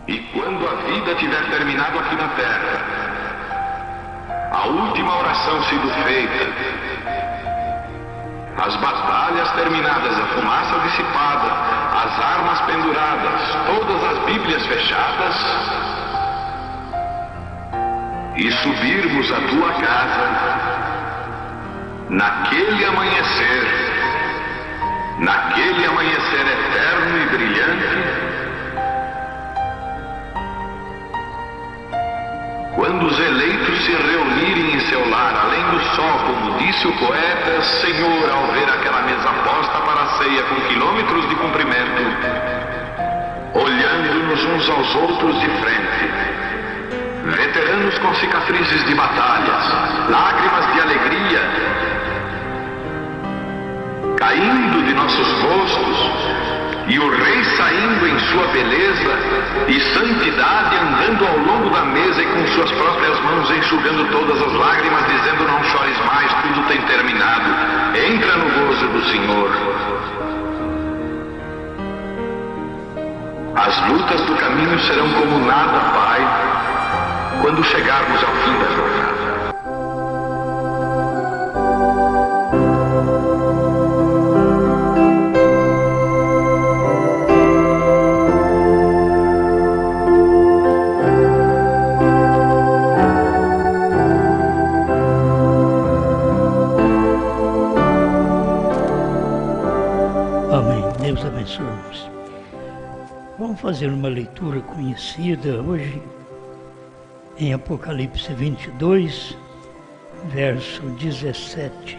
E quando a vida tiver terminado aqui na terra, a última oração sido feita, as batalhas terminadas, a fumaça dissipada, as armas penduradas, todas as Bíblias fechadas, e subirmos à tua casa, naquele amanhecer eterno e brilhante, quando os eleitos se reunirem em seu lar, além do sol, como disse o poeta, Senhor, ao ver aquela mesa posta para a ceia com quilômetros de comprimento, olhando-nos uns aos outros de frente, veteranos com cicatrizes de batalhas, lágrimas de alegria caindo de nossos rostos, e o Rei saindo em sua beleza e santidade, andando ao longo da mesa e com suas próprias mãos enxugando todas as lágrimas, dizendo: não chores mais, tudo tem terminado, entra no gozo do Senhor. As lutas do caminho serão como nada, Pai, quando chegarmos ao fim da jornada. Vamos fazer uma leitura conhecida hoje em Apocalipse 22, verso 17.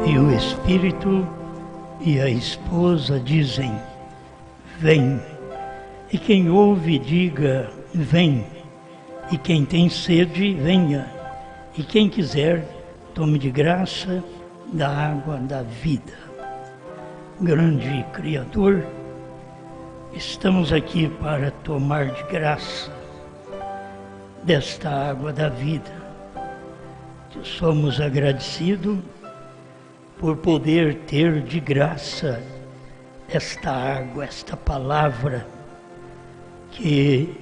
E o Espírito e a esposa dizem: vem. E quem ouve, diga: vem. E quem tem sede, venha. E quem quiser, tome de graça da água da vida. Grande Criador, estamos aqui para tomar de graça desta água da vida. Te somos agradecidos por poder ter de graça esta água, esta palavra que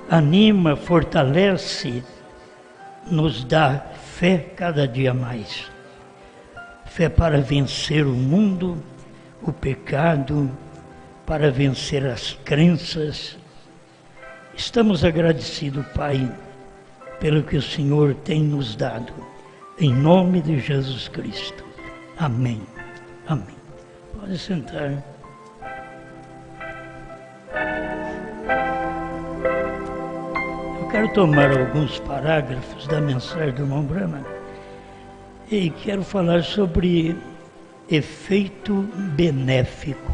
anima, fortalece, nos dá fé cada dia mais. Fé para vencer o mundo, o pecado, para vencer as crenças. Estamos agradecidos, Pai, pelo que o Senhor tem nos dado. Em nome de Jesus Cristo. Amém. Amém. Pode sentar. Quero tomar alguns parágrafos da mensagem do irmão Brahma e quero falar sobre efeito benéfico.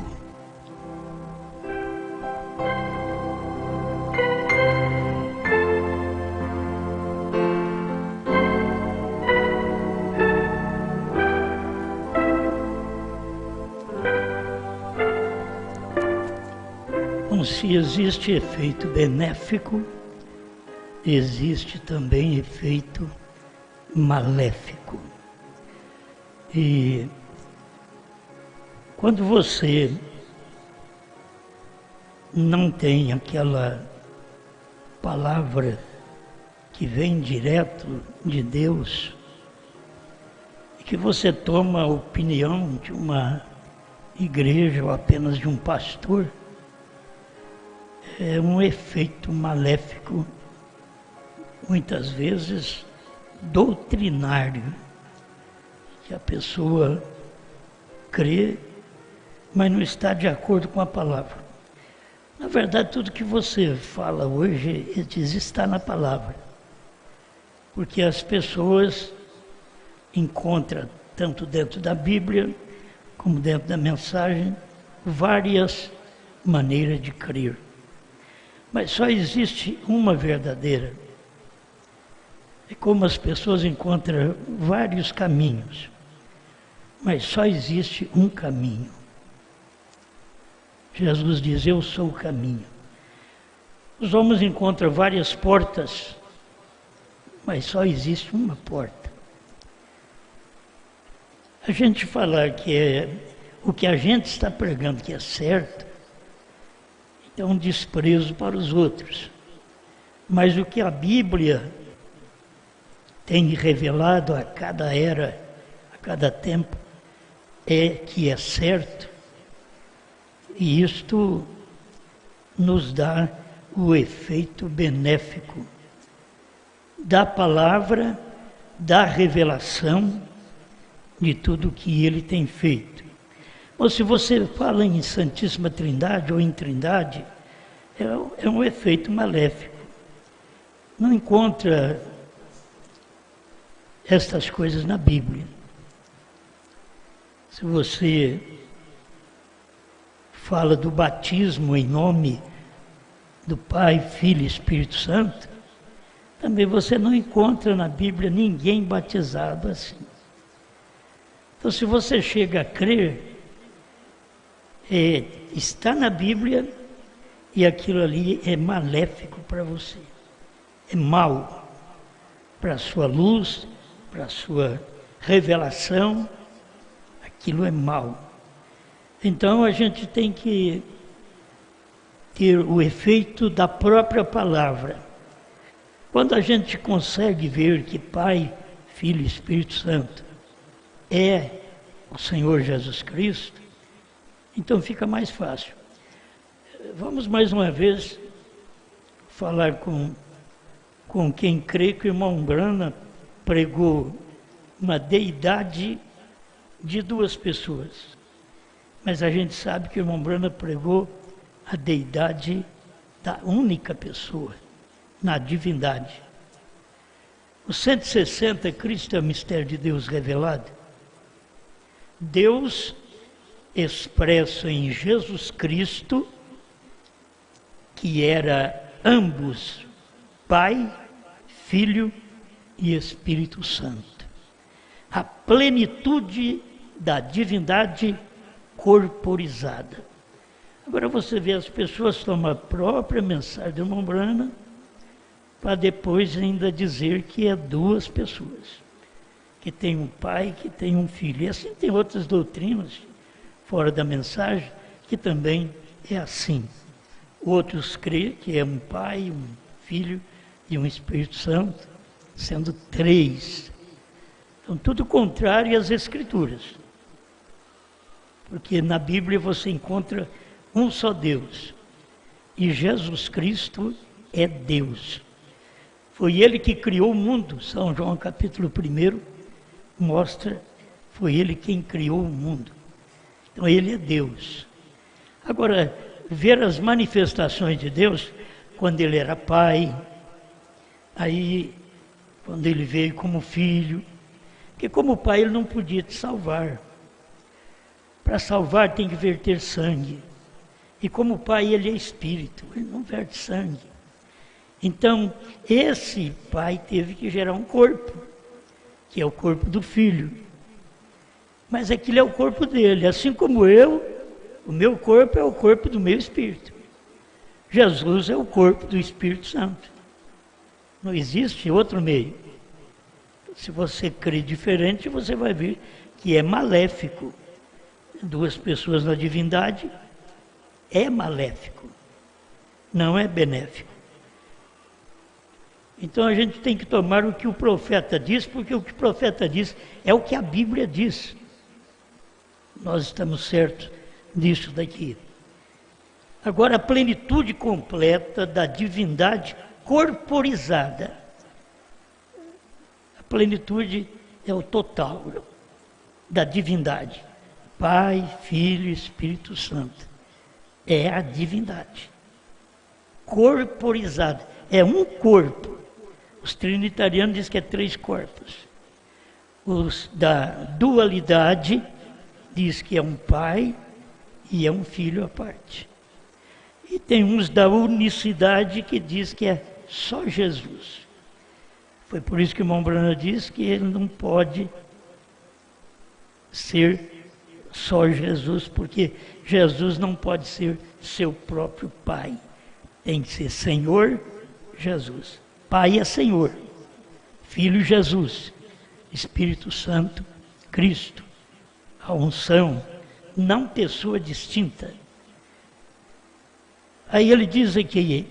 Bom, se existe efeito benéfico, existe também efeito maléfico. E quando você não tem aquela palavra que vem direto de Deus, e que você toma a opinião de uma igreja ou apenas de um pastor, é um efeito maléfico, muitas vezes doutrinário, que a pessoa crê, mas não está de acordo com a palavra. Na verdade, tudo que você fala hoje está na palavra, porque as pessoas encontram, tanto dentro da Bíblia, como dentro da mensagem, várias maneiras de crer. Mas só existe uma verdadeira. É como as pessoas encontram vários caminhos, mas só existe um caminho. Jesus diz: eu sou o caminho. Os homens encontram várias portas, mas só existe uma porta. A gente falar que o que a gente está pregando que é certo, é um desprezo para os outros. Mas o que a Bíblia tem revelado a cada era, a cada tempo, é que é certo, e isto nos dá o efeito benéfico da palavra, da revelação de tudo o que ele tem feito. Ou se você fala em Santíssima Trindade ou em Trindade, é um efeito maléfico. Não encontra estas coisas na Bíblia. Se você fala do batismo em nome do Pai, Filho e Espírito Santo, também você não encontra na Bíblia ninguém batizado assim. Então, se você chega a crer, está na Bíblia e aquilo ali é maléfico para você. É mal para a sua luz, para a sua revelação, aquilo é mal. Então a gente tem que ter o efeito da própria palavra. Quando a gente consegue ver que Pai, Filho e Espírito Santo é o Senhor Jesus Cristo, então fica mais fácil. Vamos mais uma vez falar com quem crê que o irmão Brana pregou uma deidade de duas pessoas. Mas a gente sabe que o irmão Brana pregou a deidade da única pessoa, na divindade. O 160, Cristo é o mistério de Deus revelado. Deus expresso em Jesus Cristo, que era ambos Pai, Filho e Espírito Santo. A plenitude da divindade corporizada. Agora você vê as pessoas tomam a própria mensagem do irmão Brana para depois ainda dizer que é duas pessoas, que tem um pai, que tem um filho. E assim tem outras doutrinas fora da mensagem que também é assim. Outros creem que é um pai, um filho e um Espírito Santo, sendo três. Então tudo contrário às Escrituras. Porque na Bíblia você encontra um só Deus. E Jesus Cristo é Deus. Foi Ele que criou o mundo. São João capítulo 1 mostra, foi Ele quem criou o mundo. Então Ele é Deus. Agora, ver as manifestações de Deus, quando Ele era Pai, aí quando Ele veio como Filho, porque como Pai Ele não podia te salvar. Para salvar tem que verter sangue. E como Pai Ele é Espírito, Ele não verte sangue. Então, esse Pai teve que gerar um corpo, que é o corpo do Filho. Mas aquilo é o corpo dele, assim como eu, o meu corpo é o corpo do meu Espírito. Jesus é o corpo do Espírito Santo. Não existe outro meio. Se você crê diferente, você vai ver que é maléfico. Duas pessoas na divindade é maléfico, não é benéfico. Então a gente tem que tomar o que o profeta diz, porque o que o profeta diz é o que a Bíblia diz. Nós estamos certos disso daqui. Agora, a plenitude completa da divindade corporizada. A plenitude é o total da divindade. Pai, Filho e Espírito Santo. É a divindade. Corporizada. É um corpo. Os trinitarianos dizem que é 3 corpos. Os da dualidade diz que é um pai e é um filho à parte. E tem uns da unicidade que diz que é só Jesus. Foi por isso que o irmão Brana diz que ele não pode ser só Jesus, porque Jesus não pode ser seu próprio Pai. Tem que ser Senhor Jesus. Pai é Senhor. Filho Jesus, Espírito Santo, Cristo, a unção, não pessoa distinta. Aí ele diz aqui,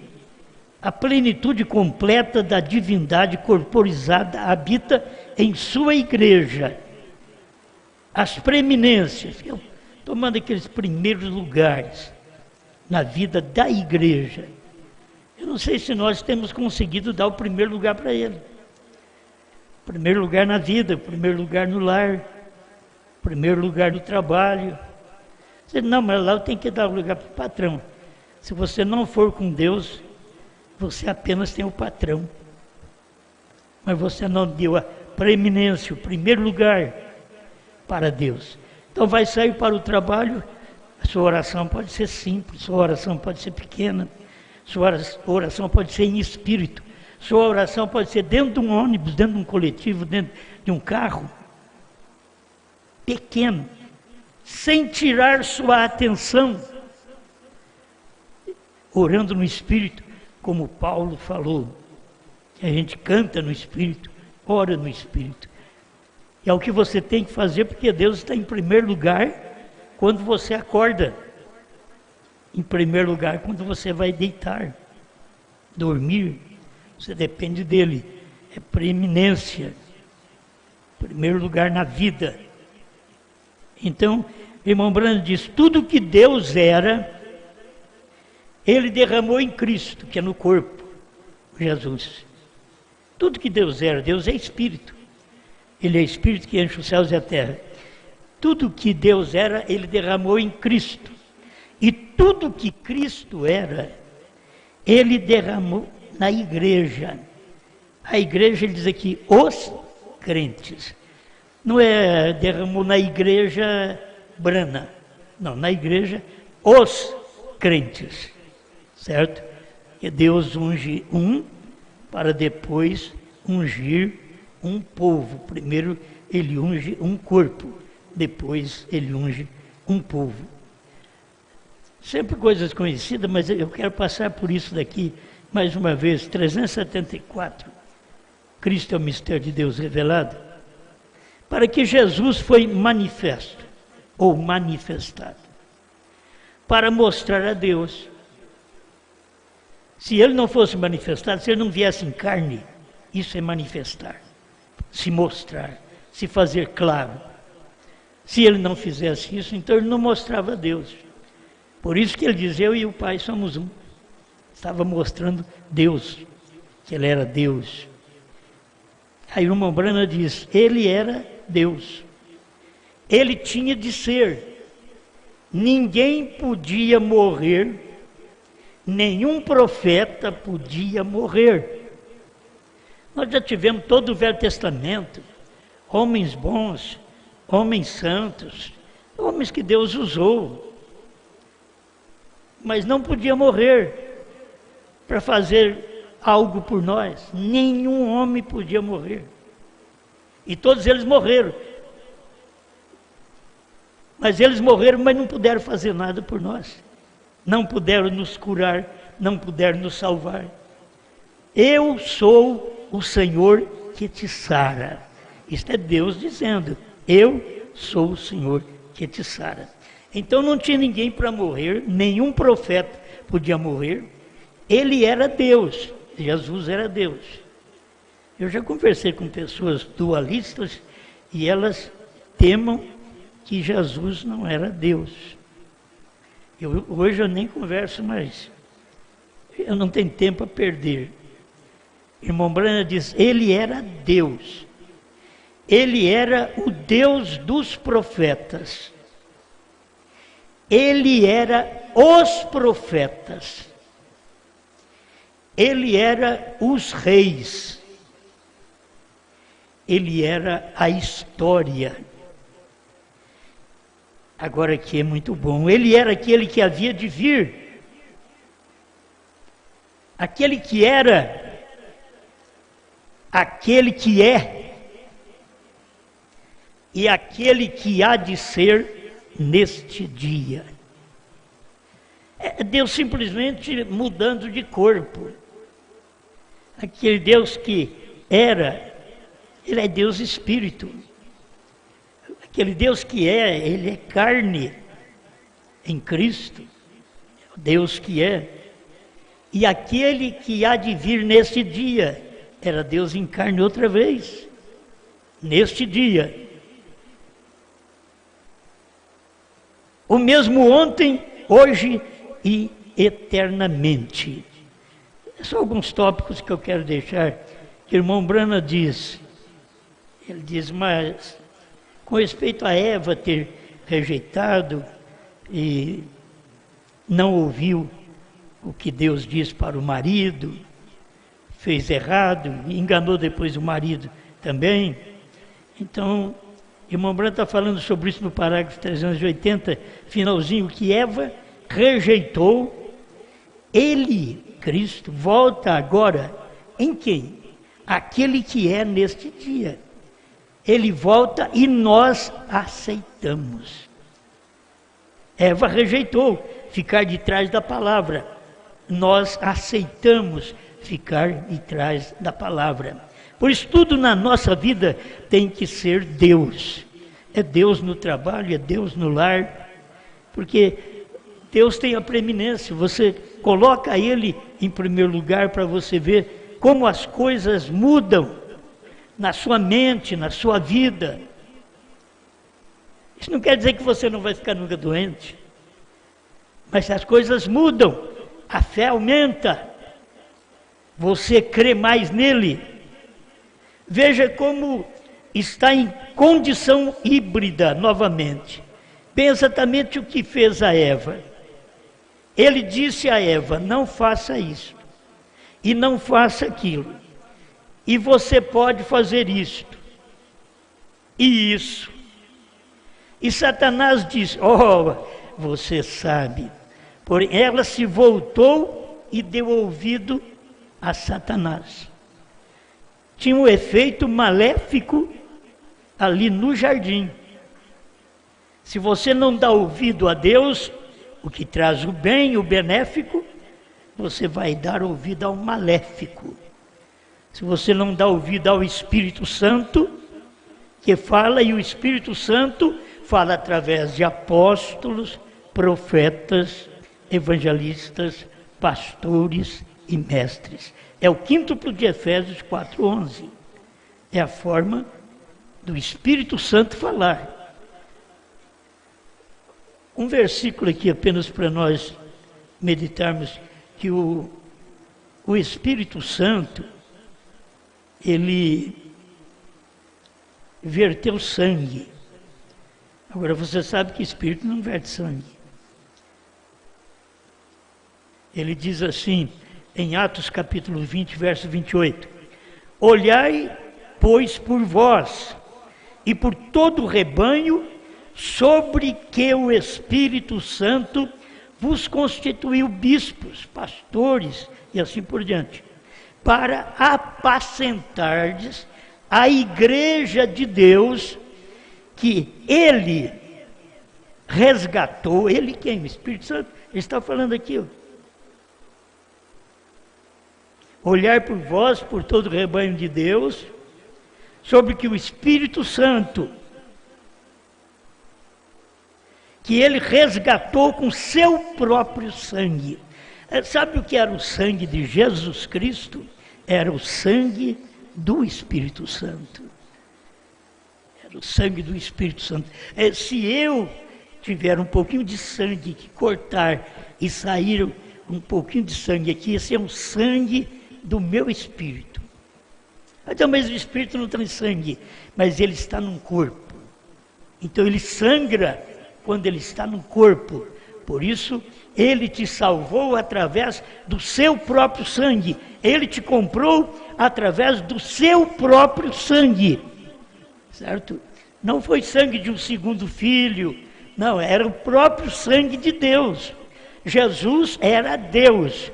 a plenitude completa da divindade corporizada habita em sua igreja. As preeminências, tomando aqueles primeiros lugares na vida da igreja. Eu não sei se nós temos conseguido dar o primeiro lugar para ele. Primeiro lugar na vida, primeiro lugar no lar, primeiro lugar no trabalho. Você, não, mas lá eu tenho que dar o lugar para o patrão. Se você não for com Deus, você apenas tem o patrão. Mas você não deu a preeminência, o primeiro lugar para Deus. Então vai sair para o trabalho, a sua oração pode ser simples, sua oração pode ser pequena, sua oração pode ser em espírito, sua oração pode ser dentro de um ônibus, dentro de um coletivo, dentro de um carro, pequeno, sem tirar sua atenção, orando no espírito, como Paulo falou, que a gente canta no espírito, ora no espírito. E é o que você tem que fazer, porque Deus está em primeiro lugar quando você acorda. Em primeiro lugar quando você vai deitar, dormir, você depende dele. É preeminência. Primeiro lugar na vida. Então, irmão Brando diz, tudo que Deus era, ele derramou em Cristo, que é no corpo, Jesus. Tudo que Deus era, Deus é Espírito. Ele é Espírito que enche os céus e a terra. Tudo que Deus era, ele derramou em Cristo. E tudo que Cristo era, ele derramou na igreja. A igreja, ele diz aqui, os crentes. Não é derramou na igreja Brana. Não, na igreja, os crentes. Certo? Que Deus unge um para depois ungir um povo. Primeiro ele unge um corpo, depois ele unge um povo. Sempre coisas conhecidas, mas eu quero passar por isso daqui mais uma vez. 374. Cristo é o mistério de Deus revelado. Para que Jesus foi manifesto, ou manifestado, para mostrar a Deus. Se ele não fosse manifestado, se ele não viesse em carne, isso é manifestar, se mostrar, se fazer claro. Se ele não fizesse isso, então ele não mostrava a Deus. Por isso que ele diz, eu e o Pai somos um. Estava mostrando Deus, que ele era Deus. Aí o irmão Brana diz, ele era Deus. Ele tinha de ser. Ninguém podia morrer, nenhum profeta podia morrer. Nós já tivemos todo o Velho Testamento, homens bons, homens santos, homens que Deus usou, mas não podia morrer para fazer algo por nós. Nenhum homem podia morrer. E todos eles morreram. Mas eles morreram, mas não puderam fazer nada por nós. Não puderam nos curar, não puderam nos salvar. Eu sou o Senhor que te sara. Isto é Deus dizendo, eu sou o Senhor que te sara. Então não tinha ninguém para morrer, nenhum profeta podia morrer. Ele era Deus, Jesus era Deus. Eu já conversei com pessoas dualistas e elas temam que Jesus não era Deus. Hoje eu nem converso mais. Eu não tenho tempo a perder. Irmão Brana diz, ele era Deus. Ele era o Deus dos profetas. Ele era os profetas. Ele era os reis. Ele era a história. Agora aqui é muito bom. Ele era aquele que havia de vir. Aquele que era. Aquele que é. E aquele que há de ser neste dia. É Deus simplesmente mudando de corpo. Aquele Deus que era Ele é Deus Espírito. Aquele Deus que Ele é carne em Cristo. É o Deus que é. E aquele que há de vir neste dia, era Deus em carne outra vez. Neste dia. O mesmo ontem, hoje e eternamente. São alguns tópicos que eu quero deixar, que o irmão Brana diz. Ele diz, mas com respeito a Eva ter rejeitado e não ouviu o que Deus diz para o marido, fez errado, e enganou depois o marido também. Então, o irmão Brana está falando sobre isso no parágrafo 380, finalzinho, que Eva rejeitou, ele, Cristo, volta agora em quem? Aquele que é neste dia. Ele volta e nós aceitamos. Eva rejeitou ficar de trás da palavra. Nós aceitamos ficar de trás da palavra. Por isso, tudo na nossa vida tem que ser Deus. É Deus no trabalho, é Deus no lar. Porque Deus tem a preeminência. Você coloca Ele em primeiro lugar para você ver como as coisas mudam na sua mente, na sua vida. Isso não quer dizer que você não vai ficar nunca doente. Mas as coisas mudam, a fé aumenta. Você crê mais nele. Veja como está em condição híbrida novamente. Bem exatamente o que fez a Eva. Ele disse a Eva, não faça isso. E não faça aquilo. E você pode fazer isto. E isso. E Satanás disse, você sabe. Porém, ela se voltou e deu ouvido a Satanás. Tinha um efeito maléfico ali no jardim. Se você não dá ouvido a Deus, o que traz o bem, o benéfico, você vai dar ouvido ao maléfico. Se você não dá ouvido ao Espírito Santo, que fala, e o Espírito Santo fala através de apóstolos, profetas, evangelistas, pastores e mestres. É o quíntuplo de Efésios 4:11. É a forma do Espírito Santo falar. Um versículo aqui apenas para nós meditarmos, que o Espírito Santo, ele verteu sangue. Agora você sabe que Espírito não verte sangue. Ele diz assim, em Atos capítulo 20, verso 28, olhai, pois, por vós e por todo o rebanho, sobre que o Espírito Santo vos constituiu bispos, pastores e assim por diante, para apacentardes a igreja de Deus, que Ele resgatou. Ele quem? O Espírito Santo. Ele está falando aqui, olhar por vós, por todo o rebanho de Deus, sobre que o Espírito Santo, que Ele resgatou com seu próprio sangue. Sabe o que era o sangue de Jesus Cristo? Era o sangue do Espírito Santo. Era o sangue do Espírito Santo. Se eu tiver um pouquinho de sangue que cortar e sair um pouquinho de sangue aqui, esse é um sangue do meu espírito. Então, mas o espírito não tem sangue, mas ele está num corpo. Então ele sangra quando ele está no corpo. Por isso, ele te salvou através do seu próprio sangue. Ele te comprou através do seu próprio sangue. Certo? Não foi sangue de um segundo filho. Não, era o próprio sangue de Deus. Jesus era Deus.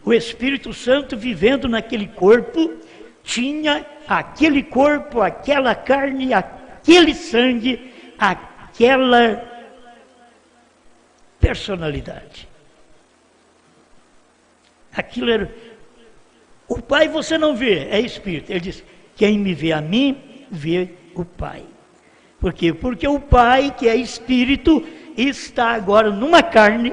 O Espírito Santo vivendo naquele corpo, tinha aquele corpo, aquela carne, aquele sangue, aquela personalidade. Aquilo era... O Pai você não vê, é Espírito. Ele diz, quem me vê a mim, ver o Pai. Por quê? Porque o Pai, que é Espírito, está agora numa carne,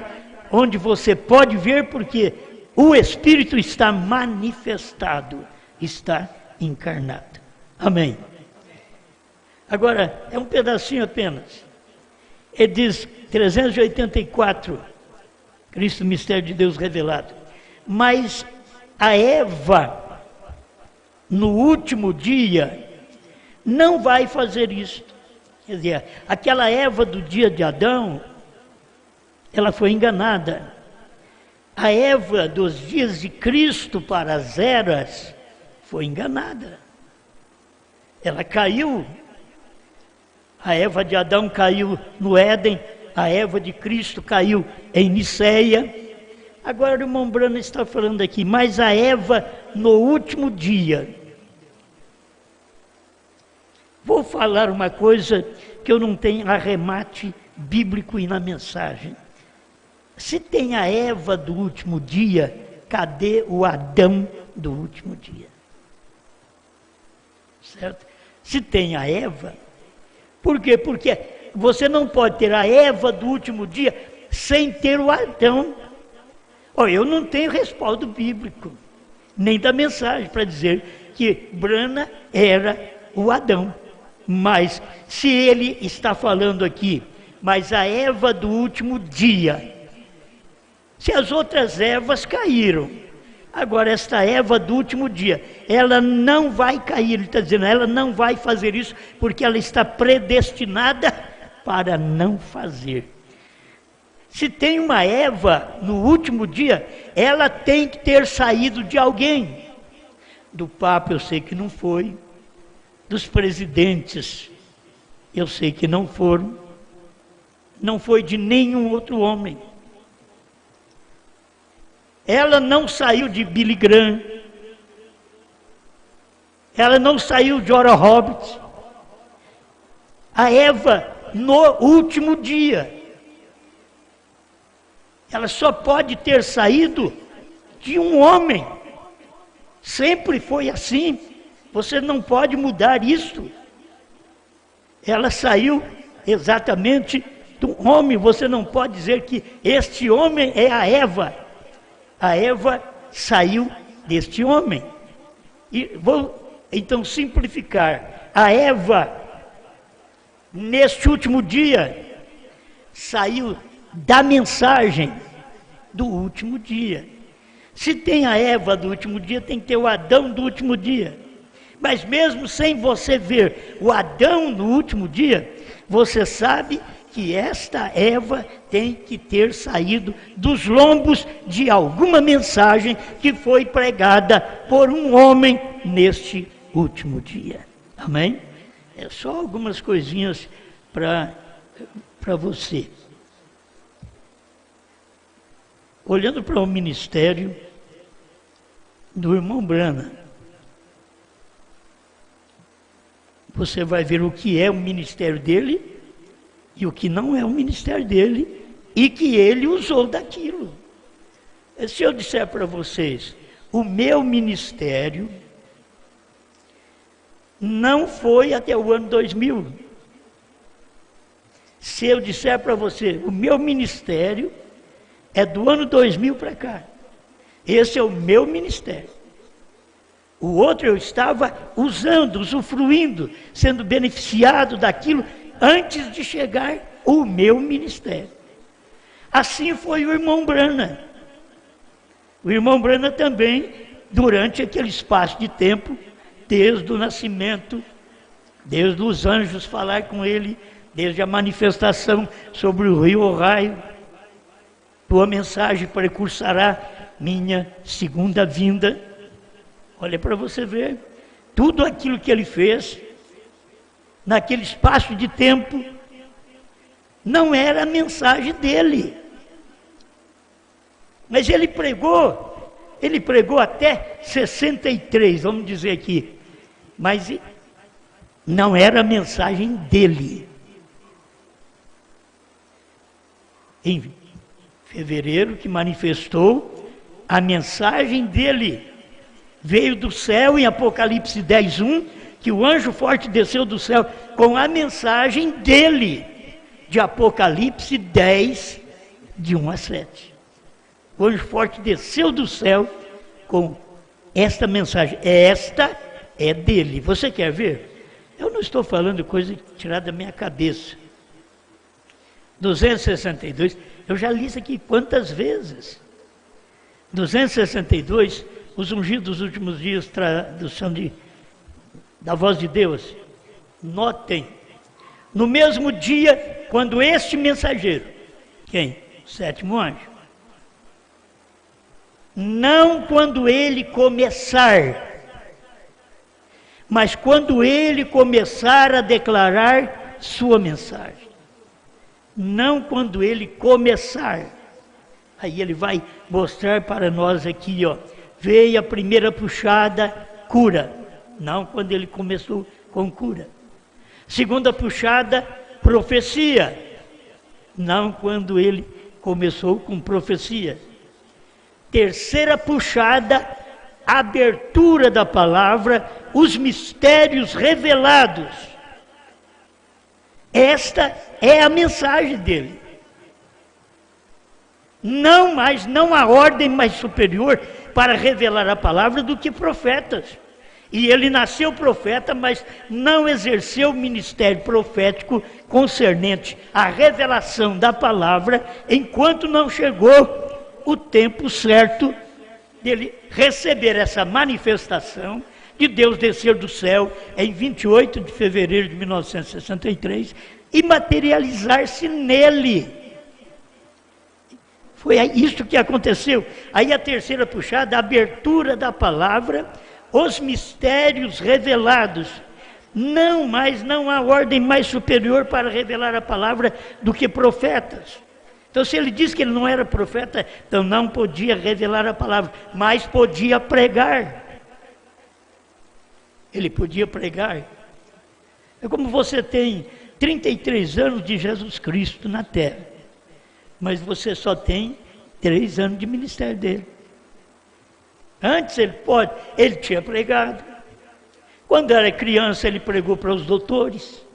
onde você pode ver, porque o Espírito está manifestado, está encarnado. Amém. Agora, é um pedacinho apenas. Ele diz, 384, Cristo, mistério de Deus revelado. Mas a Eva, no último dia, não vai fazer isso. Quer dizer, aquela Eva do dia de Adão, ela foi enganada. A Eva dos dias de Cristo para as eras foi enganada. Ela caiu. A Eva de Adão caiu no Éden, a Eva de Cristo caiu em Niceia. Agora o irmão Brana está falando aqui, mas a Eva no último dia. Vou falar uma coisa que eu não tenho arremate bíblico e na mensagem. Se tem a Eva do último dia, cadê o Adão do último dia? Certo? Se tem a Eva, por quê? Porque você não pode ter a Eva do último dia sem ter o Adão. Eu não tenho respaldo bíblico, nem da mensagem, para dizer que Brana era o Adão. Mas, se ele está falando aqui, mas a Eva do último dia, se as outras Evas caíram, agora esta Eva do último dia, ela não vai cair, ele está dizendo, ela não vai fazer isso, porque ela está predestinada para não fazer. Se tem uma Eva no último dia, ela tem que ter saído de alguém. Do Papa eu sei que não foi, dos presidentes eu sei que não foram, não foi de nenhum outro homem. Ela não saiu de Billy Graham, ela não saiu de Oral Roberts. A Eva no último dia, ela só pode ter saído de um homem. Sempre foi assim. Você não pode mudar isso. Ela saiu exatamente do homem. Você não pode dizer que este homem é a Eva. A Eva saiu deste homem. E vou então simplificar. A Eva, neste último dia, saiu da mensagem do último dia. Se tem a Eva do último dia, tem que ter o Adão do último dia. Mas mesmo sem você ver o Adão no último dia, você sabe que esta Eva tem que ter saído dos lombos de alguma mensagem que foi pregada por um homem neste último dia. Amém? É só algumas coisinhas para você. Olhando para o ministério do irmão Brana, você vai ver o que é o ministério dele e o que não é o ministério dele e que ele usou daquilo. Se eu disser para vocês, o meu ministério não foi até o ano 2000. Se eu disser para você, o meu ministério é do ano 2000 para cá. Esse é o meu ministério. O outro eu estava usando, usufruindo, sendo beneficiado daquilo antes de chegar o meu ministério. Assim foi o irmão Brana. O irmão Brana também, durante aquele espaço de tempo, desde o nascimento, desde os anjos falar com ele, desde a manifestação sobre o rio Ohio, tua mensagem precursará minha segunda vinda. Olha para você ver, tudo aquilo que ele fez, naquele espaço de tempo, não era a mensagem dele. Mas ele pregou até 63, vamos dizer aqui, mas não era a mensagem dele. Em fevereiro, que manifestou a mensagem dele, veio do céu em Apocalipse 10:1, que o anjo forte desceu do céu com a mensagem dele, de Apocalipse 10, de 1 a 7. O anjo forte desceu do céu com esta mensagem. Esta é dele. Você quer ver? Eu não estou falando coisa tirada da minha cabeça. 262, eu já li isso aqui quantas vezes? 262, os ungidos dos últimos dias, tradução da voz de Deus. Notem, no mesmo dia, quando este mensageiro, quem? O sétimo anjo. Não quando ele começar, mas quando ele começar a declarar sua mensagem. Não quando ele começar. Aí ele vai mostrar para nós aqui, ó. Veio a primeira puxada, cura. Não quando ele começou com cura. Segunda puxada, profecia. Não quando ele começou com profecia. Terceira puxada, abertura da palavra, os mistérios revelados. Esta é a mensagem dele. Não há ordem mais superior para revelar a palavra do que profetas. E ele nasceu profeta, mas não exerceu o ministério profético concernente à revelação da palavra, enquanto não chegou o tempo certo dele receber essa manifestação de Deus descer do céu em 28 de fevereiro de 1963 e materializar-se nele. Foi isso que aconteceu. Aí a terceira puxada, a abertura da palavra, os mistérios revelados. Não há ordem mais superior para revelar a palavra do que profetas. Então, se ele diz que ele não era profeta, então não podia revelar a palavra, mas podia pregar. Ele podia pregar. É como você tem 33 anos de Jesus Cristo na terra, mas você só tem 3 anos de ministério dele. Antes ele tinha pregado. Quando era criança, ele pregou para os doutores.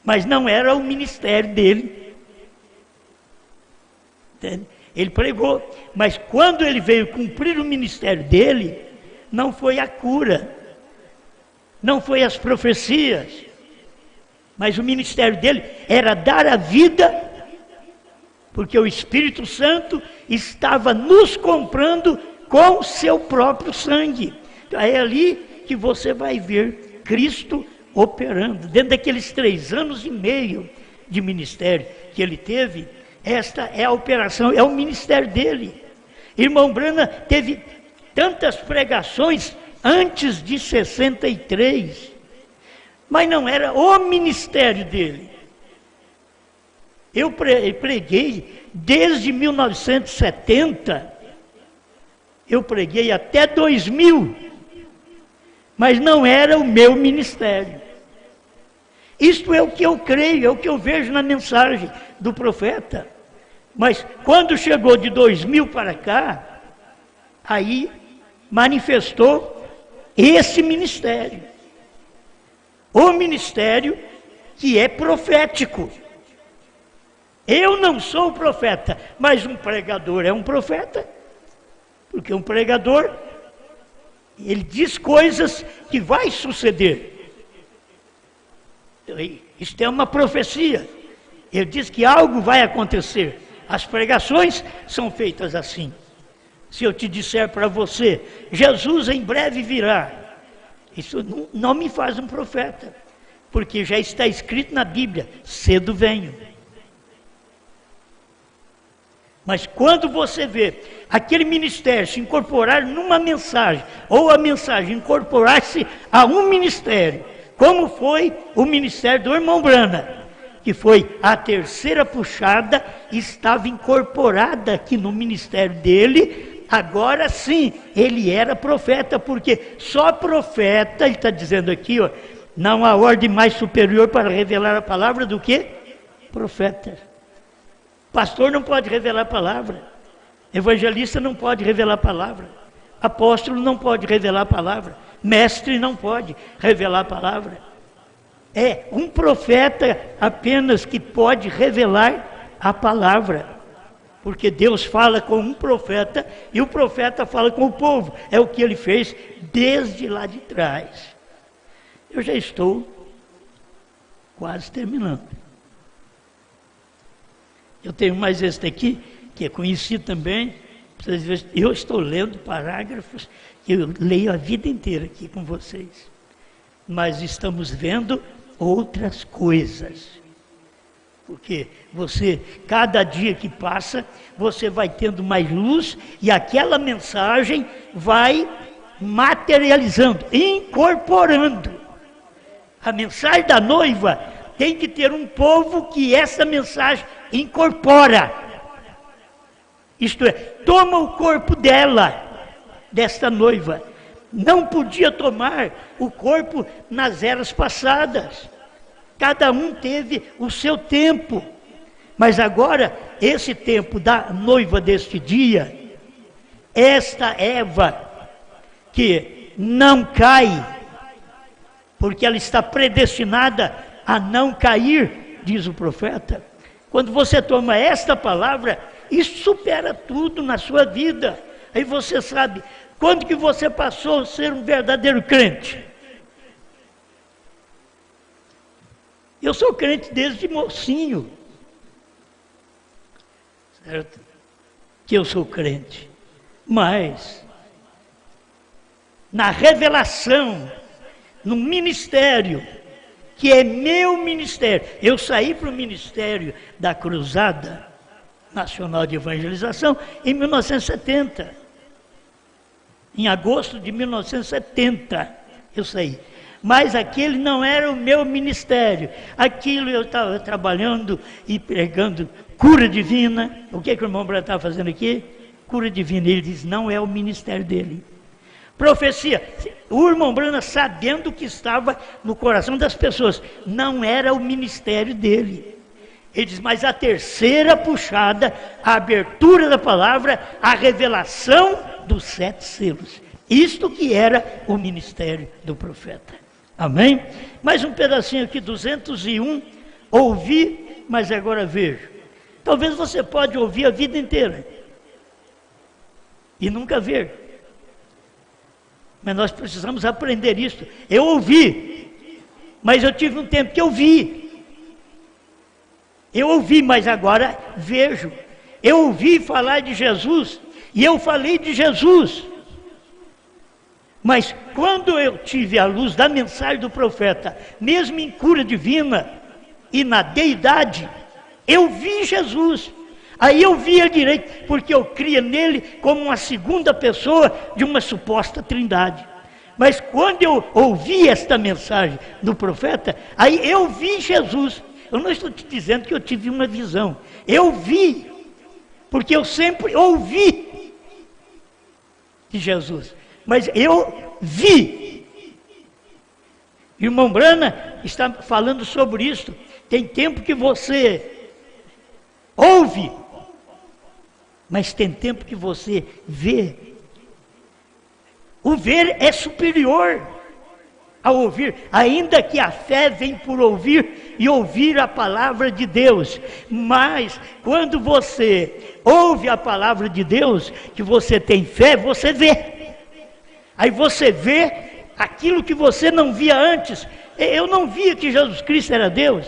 Mas não era o ministério dele. Entende? Ele pregou, mas quando ele veio cumprir o ministério dele, não foi a cura, não foi as profecias, mas o ministério dele era dar a vida, porque o Espírito Santo estava nos comprando com o seu próprio sangue. Então, é ali que você vai ver Cristo operando. Dentro daqueles 3 anos e meio de ministério que ele teve, esta é a operação, é o ministério dele. Irmão Branham teve tantas pregações antes de 63, mas não era o ministério dele. Eu preguei desde 1970, eu preguei até 2000, mas não era o meu ministério. Isto é o que eu creio, é o que eu vejo na mensagem do profeta. Mas quando chegou de 2000 para cá, aí manifestou esse ministério. O ministério que é profético. Eu não sou profeta, mas um pregador é um profeta. Porque um pregador, ele diz coisas que vai suceder. Isto é uma profecia. Ele diz que algo vai acontecer. As pregações são feitas assim. Se eu te disser para você, Jesus em breve virá, isso não me faz um profeta, porque já está escrito na Bíblia, cedo venho. Mas quando você vê aquele ministério se incorporar numa mensagem, ou a mensagem incorporar-se a um ministério, como foi o ministério do irmão Branham, que foi a terceira puxada, estava incorporada aqui no ministério dele. Agora sim, ele era profeta, porque só profeta, ele está dizendo aqui, ó, não há ordem mais superior para revelar a palavra do que profeta. Pastor não pode revelar a palavra, evangelista não pode revelar a palavra, apóstolo não pode revelar a palavra, Mestre não pode revelar a palavra. É um profeta apenas que pode revelar a palavra. Porque Deus fala com um profeta e o profeta fala com o povo. É o que ele fez desde lá de trás. Eu já estou quase terminando. Eu tenho mais este aqui, que é conhecido também. Vocês verem, eu estou lendo parágrafos que eu leio a vida inteira aqui com vocês. Mas estamos vendo outras coisas. Porque você, cada dia que passa, você vai tendo mais luz e aquela mensagem vai materializando, incorporando. A mensagem da noiva tem que ter um povo que essa mensagem incorpora. Isto é, toma o corpo dela, desta noiva. Não podia tomar o corpo nas eras passadas. Cada um teve o seu tempo. Mas agora, esse tempo da noiva deste dia, esta Eva, que não cai, porque ela está predestinada a não cair, diz o profeta. Quando você toma esta palavra, isso supera tudo na sua vida. Aí você sabe, quando que você passou a ser um verdadeiro crente? Eu sou crente desde mocinho, certo? Que eu sou crente, mas na revelação, no ministério, que é meu ministério, eu saí para o ministério da Cruzada Nacional de Evangelização em 1970, em agosto de 1970 eu saí. Mas aquele não era o meu ministério. Aquilo eu estava trabalhando e pregando cura divina. O que o irmão Branham estava fazendo aqui? Cura divina. Ele diz, não é o ministério dele. Profecia. O irmão Branham, sabendo o que estava no coração das pessoas, não era o ministério dele. Ele diz, mas a terceira puxada, a abertura da palavra, a revelação dos 7 selos. Isto que era o ministério do profeta. Amém? Mais um pedacinho aqui, 201. Ouvi, mas agora vejo. Talvez você pode ouvir a vida inteira e nunca ver. Mas nós precisamos aprender isso. Eu ouvi, mas eu tive um tempo que eu vi. Eu ouvi, mas agora vejo. Eu ouvi falar de Jesus e eu falei de Jesus. Mas quando eu tive a luz da mensagem do profeta, mesmo em cura divina e na deidade, eu vi Jesus. Aí eu via direito, porque eu cria nele como uma segunda pessoa de uma suposta trindade. Mas quando eu ouvi esta mensagem do profeta, aí eu vi Jesus. Eu não estou te dizendo que eu tive uma visão. Eu vi, porque eu sempre ouvi de Jesus. Mas eu vi. Irmão Branham está falando sobre isso. Tem tempo que você ouve, mas tem tempo que você vê. O ver é superior ao ouvir, ainda que a fé vem por ouvir e ouvir a palavra de Deus. Mas quando você ouve a palavra de Deus, que você tem fé, você vê. Aí você vê aquilo que você não via antes. Eu não via que Jesus Cristo era Deus.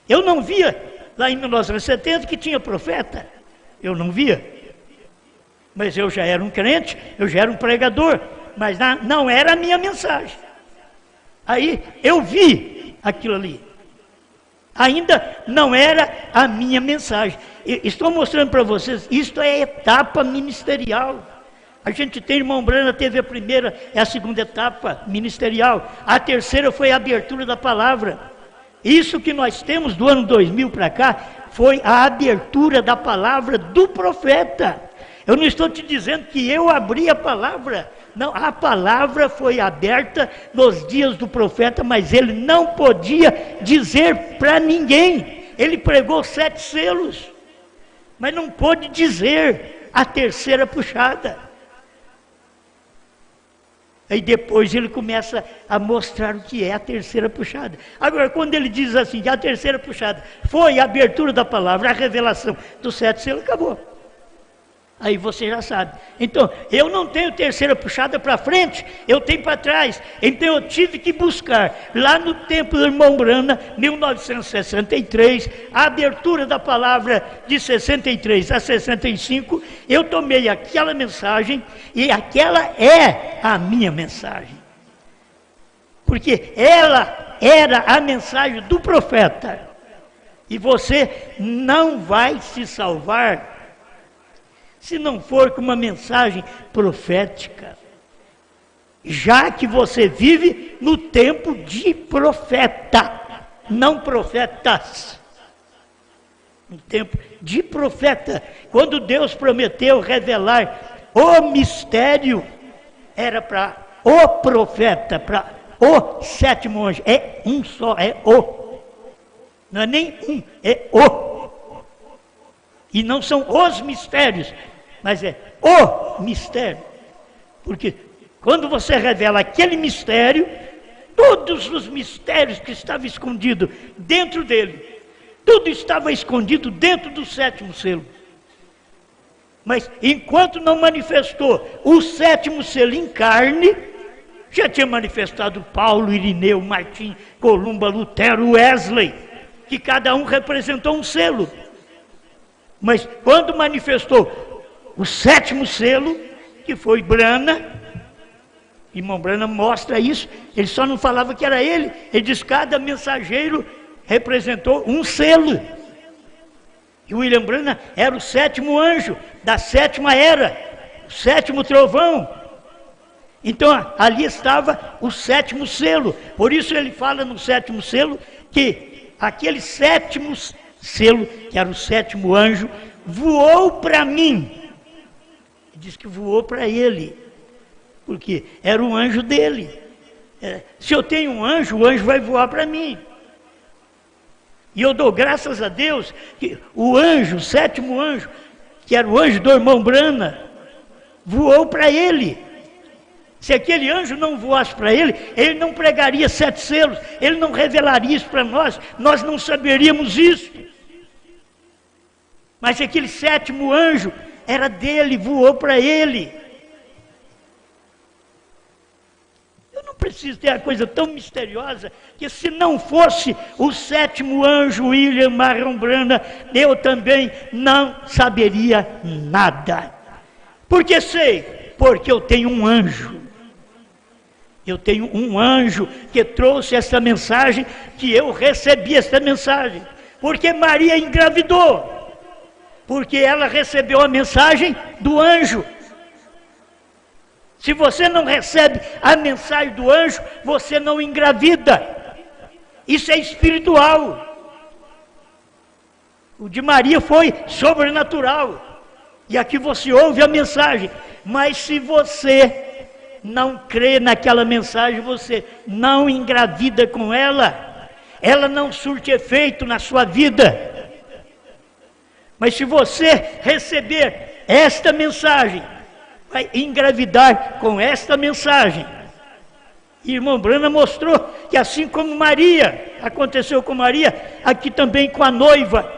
Eu não via lá em 1970 que tinha profeta. Eu não via. Mas eu já era um crente, eu já era um pregador. Mas não era a minha mensagem. Aí eu vi aquilo ali. Ainda não era a minha mensagem. Estou mostrando para vocês, isto é etapa ministerial. A gente tem, irmão Branham, teve a primeira e a segunda etapa ministerial. A terceira foi a abertura da palavra. Isso que nós temos do ano 2000 para cá, foi a abertura da palavra do profeta. Eu não estou te dizendo que eu abri a palavra. Não, a palavra foi aberta nos dias do profeta, mas ele não podia dizer para ninguém. Ele pregou 7 selos, mas não pôde dizer a terceira puxada. Aí depois ele começa a mostrar o que é a terceira puxada. Agora, quando ele diz assim, que a terceira puxada foi a abertura da palavra, a revelação do 7 selos, acabou. Aí você já sabe. Então, eu não tenho terceira puxada para frente, eu tenho para trás. Então eu tive que buscar, lá no tempo do irmão Brana, 1963, a abertura da palavra de 63 a 65, eu tomei aquela mensagem e aquela é a minha mensagem. Porque ela era a mensagem do profeta. E você não vai se salvar se não for com uma mensagem profética, já que você vive no tempo de profeta, não profetas, no tempo de profeta, quando Deus prometeu revelar o mistério, era para o profeta, para o sétimo anjo, é um só, é o, não é nem um, é o, e não são os mistérios, mas é o mistério, porque quando você revela aquele mistério, todos os mistérios que estavam escondidos dentro dele, tudo estava escondido dentro do sétimo selo. Mas enquanto não manifestou o sétimo selo em carne, já tinha manifestado Paulo, Irineu, Martim, Columba, Lutero, Wesley, que cada um representou um selo. Mas quando manifestou o sétimo selo, que foi Brana, irmão Brana mostra isso, ele só não falava que era ele diz que cada mensageiro representou um selo. E o William Brana era o sétimo anjo, da sétima era, o sétimo trovão. Então ali estava o sétimo selo, por isso ele fala no sétimo selo, que aquele sétimo selo, que era o sétimo anjo, voou para mim. Diz que voou para ele, porque era um anjo dele. Se eu tenho um anjo, o anjo vai voar para mim. E eu dou graças a Deus que o anjo, o sétimo anjo, que era o anjo do irmão Brana, voou para ele. Se aquele anjo não voasse para ele, ele não pregaria 7 selos, ele não revelaria isso para nós não saberíamos isso. Mas aquele sétimo anjo era dele, voou para ele. Eu não preciso ter uma coisa tão misteriosa, que se não fosse o sétimo anjo William Marion Brana, eu também não saberia nada. Porque sei, porque eu tenho um anjo. Eu tenho um anjo que trouxe essa mensagem, que eu recebi essa mensagem. Porque Maria engravidou. Porque ela recebeu a mensagem do anjo. Se você não recebe a mensagem do anjo, você não engravida. Isso é espiritual. O de Maria foi sobrenatural. E aqui você ouve a mensagem. Mas se você não crê naquela mensagem, você não engravida com ela. Ela não surte efeito na sua vida. Mas se você receber esta mensagem, vai engravidar com esta mensagem. E irmão Brana mostrou que assim como Maria, aconteceu com Maria, aqui também com a noiva.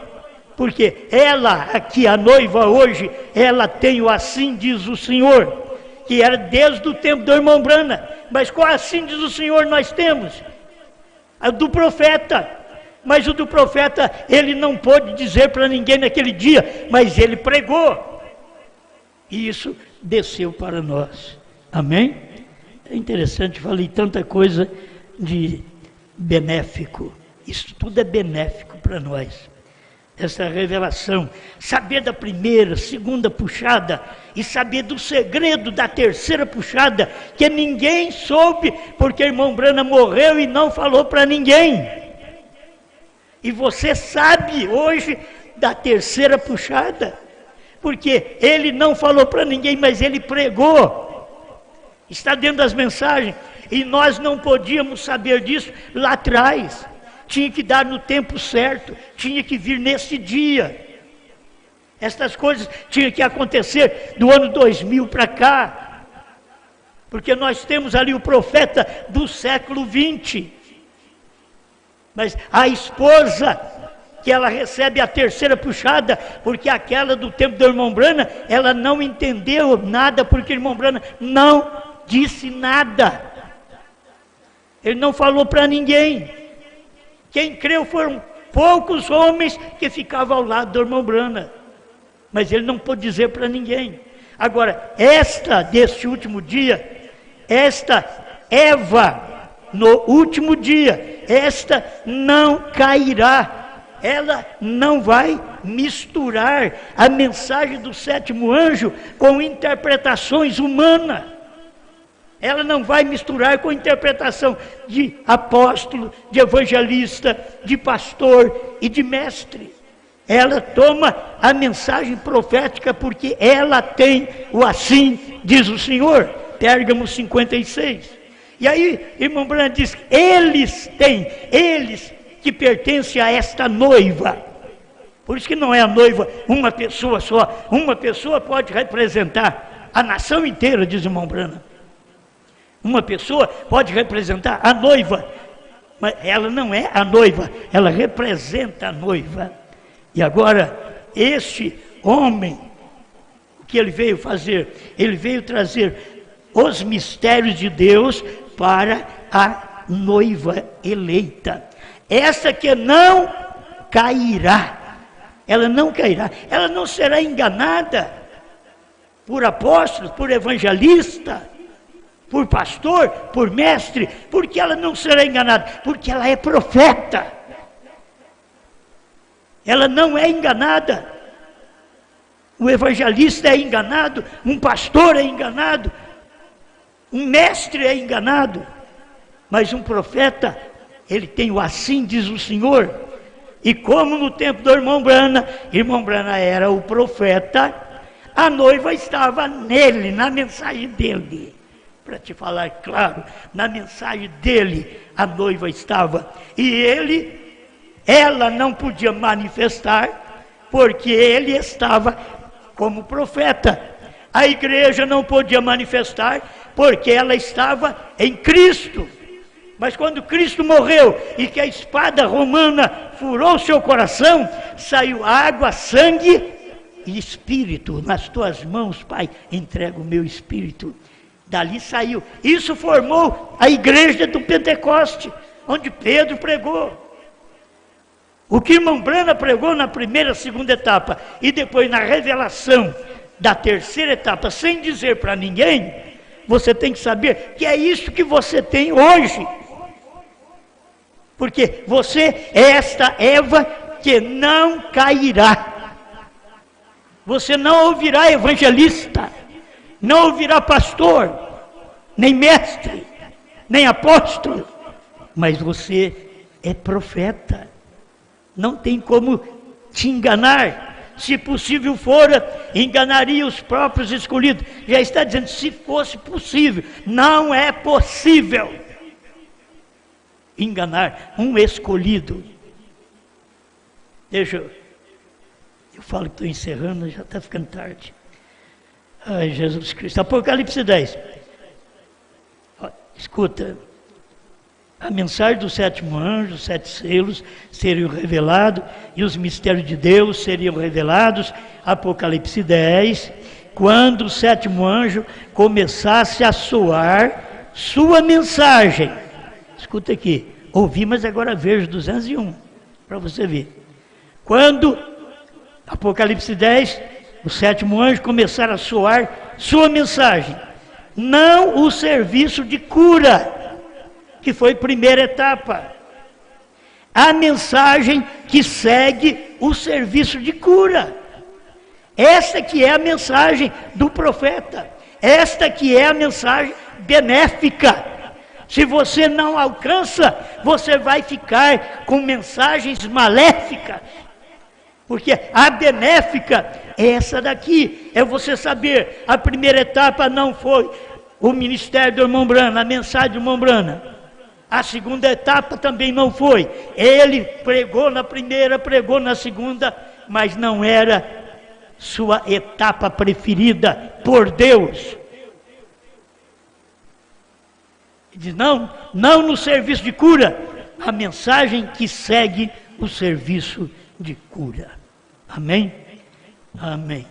Porque ela, aqui a noiva hoje, ela tem o assim diz o Senhor, que era desde o tempo do irmão Brana. Mas qual assim diz o Senhor nós temos? A do profeta. Mas o do profeta, ele não pôde dizer para ninguém naquele dia, mas ele pregou. E isso desceu para nós. Amém? É interessante, falei tanta coisa de benéfico. Isso tudo é benéfico para nós. Essa revelação, saber da primeira, segunda puxada e saber do segredo da terceira puxada, que ninguém soube, porque o irmão Brana morreu e não falou para ninguém. E você sabe hoje da terceira puxada, porque ele não falou para ninguém, mas ele pregou. Está dentro das mensagens, e nós não podíamos saber disso lá atrás. Tinha que dar no tempo certo, tinha que vir nesse dia. Estas coisas tinham que acontecer do ano 2000 para cá. Porque nós temos ali o profeta do século 20. Mas a esposa, que ela recebe a terceira puxada, porque aquela do tempo do irmão Branham, ela não entendeu nada, porque o irmão Branham não disse nada. Ele não falou para ninguém. Quem creu foram poucos homens que ficavam ao lado do irmão Branham. Mas ele não pôde dizer para ninguém. Agora, esta deste último dia, esta Eva, no último dia, esta não cairá. Ela não vai misturar a mensagem do sétimo anjo com interpretações humanas. Ela não vai misturar com interpretação de apóstolo, de evangelista, de pastor e de mestre. Ela toma a mensagem profética porque ela tem o assim diz o Senhor. Pérgamo 56. E aí, irmão Branham diz que eles que pertencem a esta noiva. Por isso que não é a noiva uma pessoa só. Uma pessoa pode representar a nação inteira, diz o irmão Branham. Uma pessoa pode representar a noiva, mas ela não é a noiva, ela representa a noiva. E agora, este homem, o que ele veio fazer? Ele veio trazer os mistérios de Deus para a noiva eleita. Essa que não cairá, ela não cairá, ela não será enganada por apóstolo, por evangelista, por pastor, por mestre, porque ela não será enganada, porque ela é profeta. Ela não é enganada. O evangelista é enganado, um pastor é enganado, um mestre é enganado, mas um profeta, ele tem o assim diz o Senhor. E como no tempo do irmão Branham era o profeta, a noiva estava nele, na mensagem dele. Para te falar claro, na mensagem dele a noiva estava. E ela não podia manifestar, porque ele estava como profeta. A igreja não podia manifestar, porque ela estava em Cristo. Mas quando Cristo morreu e que a espada romana furou seu coração, saiu água, sangue e espírito. Nas tuas mãos, Pai, entrego o meu espírito. Dali saiu. Isso formou a igreja do Pentecoste, onde Pedro pregou. O que irmão Branham pregou na primeira, segunda etapa, e depois na revelação da terceira etapa, sem dizer para ninguém, você tem que saber que é isso que você tem hoje. Porque você é esta Eva que não cairá. Você não ouvirá evangelista, não ouvirá pastor, nem mestre, nem apóstolo, mas você é profeta. Não tem como te enganar. Se possível fora, enganaria os próprios escolhidos. Já está dizendo, se fosse possível. Não é possível enganar um escolhido. Deixa eu falo que estou encerrando, já está ficando tarde. Ai, Jesus Cristo. Apocalipse 10. Escuta. A mensagem do sétimo anjo, os 7 selos seriam revelados e os mistérios de Deus seriam revelados. Apocalipse 10. Quando o sétimo anjo começasse a soar sua mensagem. Escuta aqui. Ouvi, mas agora vejo 201. Para você ver. Quando, Apocalipse 10, o sétimo anjo começar a soar sua mensagem. Não o serviço de cura, que foi a primeira etapa. A mensagem que segue o serviço de cura. Esta que é a mensagem do profeta. Esta que é a mensagem benéfica. Se você não alcança, você vai ficar com mensagens maléficas. Porque a benéfica é essa daqui. É você saber, a primeira etapa não foi o ministério do irmão Branham, a mensagem do irmão Branham. A segunda etapa também não foi. Ele pregou na primeira, pregou na segunda, mas não era sua etapa preferida por Deus. diz, não no serviço de cura, a mensagem que segue o serviço de cura. Amém? Amém.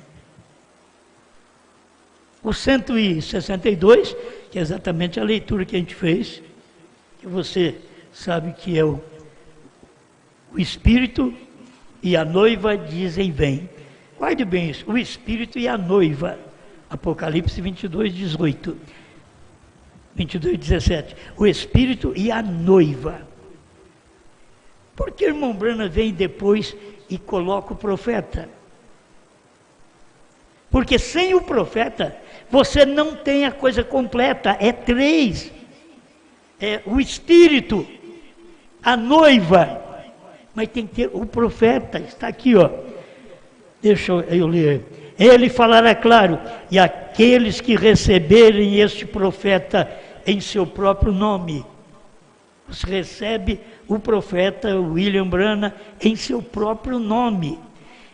O 162, que é exatamente a leitura que a gente fez, que você sabe que é o Espírito e a noiva dizem vem. Guarde bem isso, o Espírito e a noiva. Apocalipse 22, 18. 22, 17. O Espírito e a noiva. Por que o irmão Branham vem depois e coloca o profeta? Porque sem o profeta, você não tem a coisa completa. É 3. É o Espírito, a noiva. Mas tem que ter o profeta. Está aqui, ó. Deixa eu ler. Ele falará claro, e aqueles que receberem este profeta em seu próprio nome. Você recebe o profeta William Branham em seu próprio nome.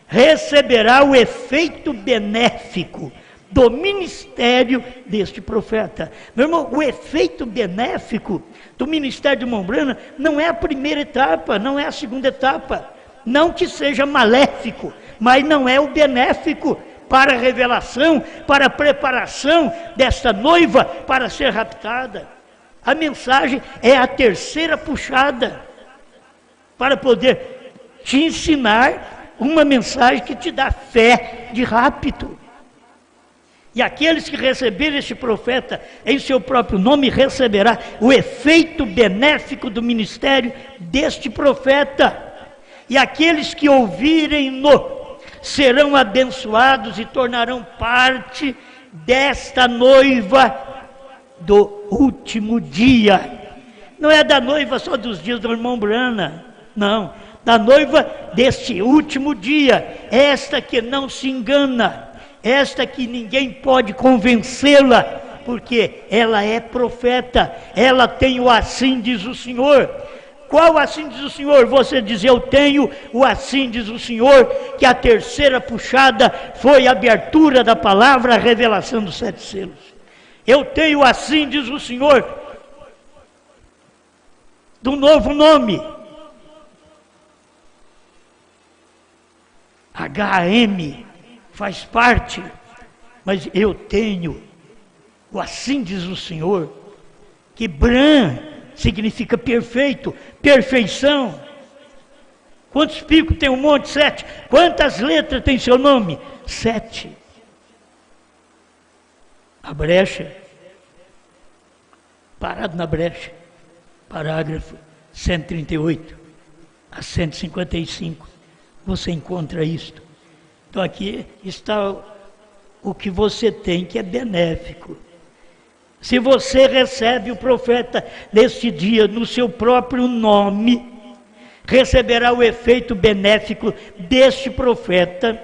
Receberá o efeito benéfico do ministério deste profeta. Meu irmão, o efeito benéfico do ministério de irmão Branham não é a primeira etapa, não é a segunda etapa. Não que seja maléfico, mas não é o benéfico para a revelação, para a preparação desta noiva para ser raptada. A mensagem é a terceira puxada para poder te ensinar uma mensagem que te dá fé de rapto. E aqueles que receberem este profeta em seu próprio nome receberá o efeito benéfico do ministério deste profeta. E aqueles que ouvirem-no serão abençoados e tornarão parte desta noiva do último dia. Não é da noiva só dos dias do irmão Branham, não. Da noiva deste último dia, esta que não se engana, esta que ninguém pode convencê-la, porque ela é profeta, ela tem o assim diz o Senhor. Qual assim diz o Senhor? Você diz, eu tenho o assim diz o Senhor, que a terceira puxada foi a abertura da palavra, a revelação dos 7 selos. Eu tenho assim diz o Senhor, do novo nome. HM faz parte, mas eu tenho o assim diz o Senhor, que Bran significa perfeito, perfeição. Quantos picos tem um monte? 7. Quantas letras tem seu nome? 7. A brecha, parado na brecha, parágrafo 138 a 155, você encontra isto. Então aqui está o que você tem que é benéfico. Se você recebe o profeta neste dia no seu próprio nome, receberá o efeito benéfico deste profeta,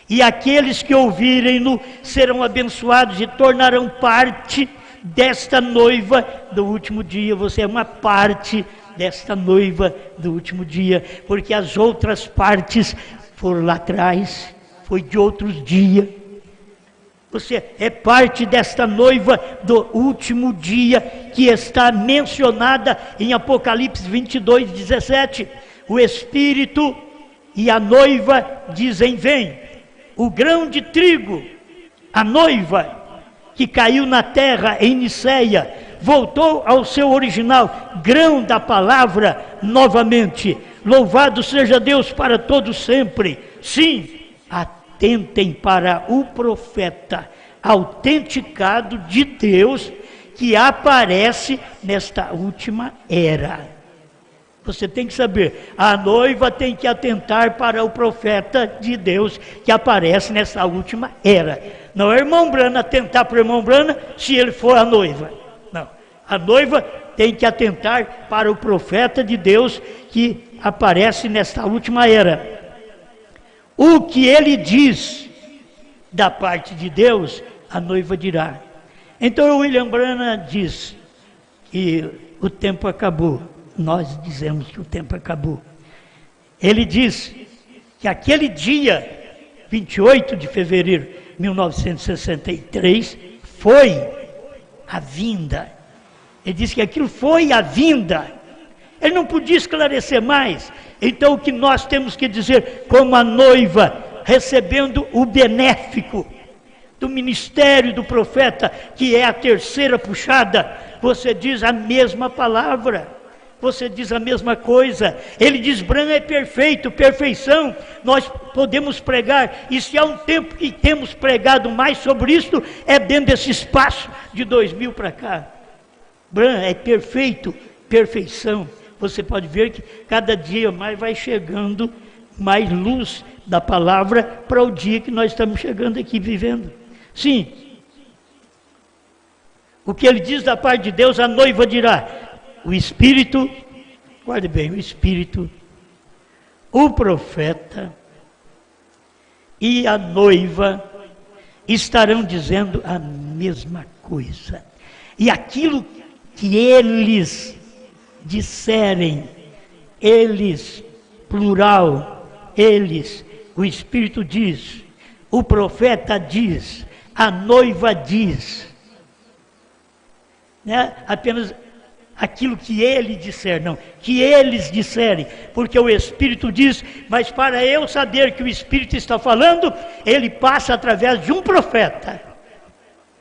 e aqueles que ouvirem-no serão abençoados e tornarão parte desta noiva do último dia. Você é uma parte desta noiva do último dia, porque as outras partes foram lá atrás, foi de outros dias. Você é parte desta noiva do último dia, que está mencionada em Apocalipse 22, 17. O Espírito e a noiva dizem vem. O grão de trigo, a noiva, que caiu na terra em Niceia, voltou ao seu original, grão da palavra novamente. Louvado seja Deus para todos sempre. Sim, atentem para o profeta autenticado de Deus que aparece nesta última era. Você tem que saber, a noiva tem que atentar para o profeta de Deus que aparece nessa última era. Não é o irmão Branham atentar para o irmão Branham se ele for a noiva. Não, a noiva tem que atentar para o profeta de Deus que aparece nesta última era. O que ele diz da parte de Deus, a noiva dirá. Então o William Branham diz que o tempo acabou. Nós dizemos que o tempo acabou. Ele diz que aquele dia, 28 de fevereiro de 1963, foi a vinda Ele disse que aquilo foi a vinda. Ele não podia esclarecer mais. Então o que nós temos que dizer, como a noiva recebendo o benéfico do ministério do profeta, que é a terceira puxada, você diz a mesma palavra, você diz a mesma coisa. Ele diz: Branham é perfeito, perfeição. Nós podemos pregar, e se há um tempo que temos pregado mais sobre isso, é dentro desse espaço de 2000 para cá. Branham é perfeito, perfeição. Você pode ver que cada dia mais vai chegando mais luz da palavra para o dia que nós estamos chegando aqui vivendo. Sim, o que ele diz da parte de Deus, a noiva dirá: o Espírito, guarde bem, o Espírito, o profeta e a noiva estarão dizendo a mesma coisa. E aquilo que eles disserem, eles, plural, eles, o Espírito diz, o profeta diz, a noiva diz, né? Apenas aquilo que ele disser, não, que eles disserem, porque o Espírito diz, mas para eu saber que o Espírito está falando, ele passa através de um profeta,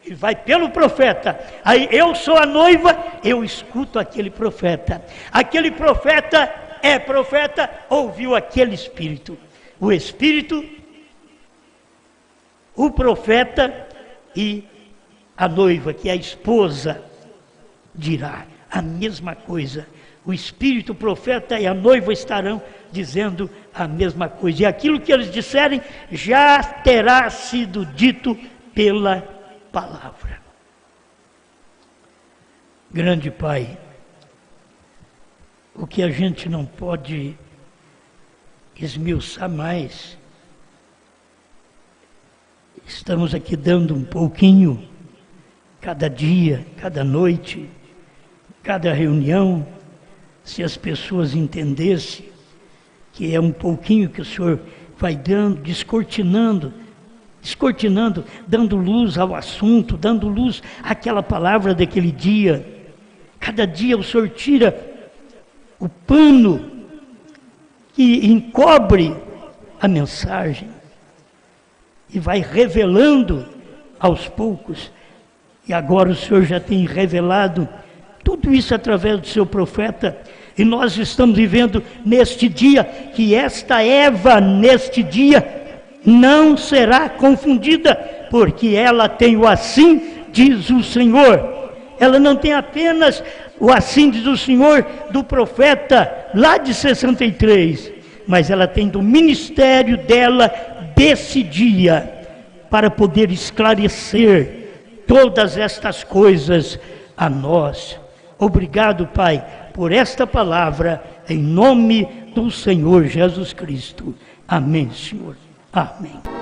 ele vai pelo profeta. Aí eu sou a noiva, eu escuto aquele profeta é profeta, ouviu aquele Espírito, o Espírito, o profeta e a noiva, que é a esposa, dirá a mesma coisa. O Espírito, o profeta e a noiva estarão dizendo a mesma coisa. E aquilo que eles disserem já terá sido dito pela palavra. Grande Pai, o que a gente não pode esmiuçar mais, estamos aqui dando um pouquinho, cada dia, cada noite, cada reunião. Se as pessoas entendessem que é um pouquinho que o Senhor vai dando, descortinando, dando luz ao assunto, dando luz àquela palavra daquele dia. Cada dia o Senhor tira o pano que encobre a mensagem e vai revelando aos poucos. E agora o Senhor já tem revelado tudo isso através do seu profeta. E nós estamos vivendo neste dia, que esta Eva, neste dia, não será confundida, porque ela tem o assim diz o Senhor. Ela não tem apenas o assim diz o Senhor do profeta lá de 63, mas ela tem do ministério dela desse dia, para poder esclarecer todas estas coisas a nós. Obrigado, Pai, por esta palavra, em nome do Senhor Jesus Cristo. Amém, Senhor. Amém.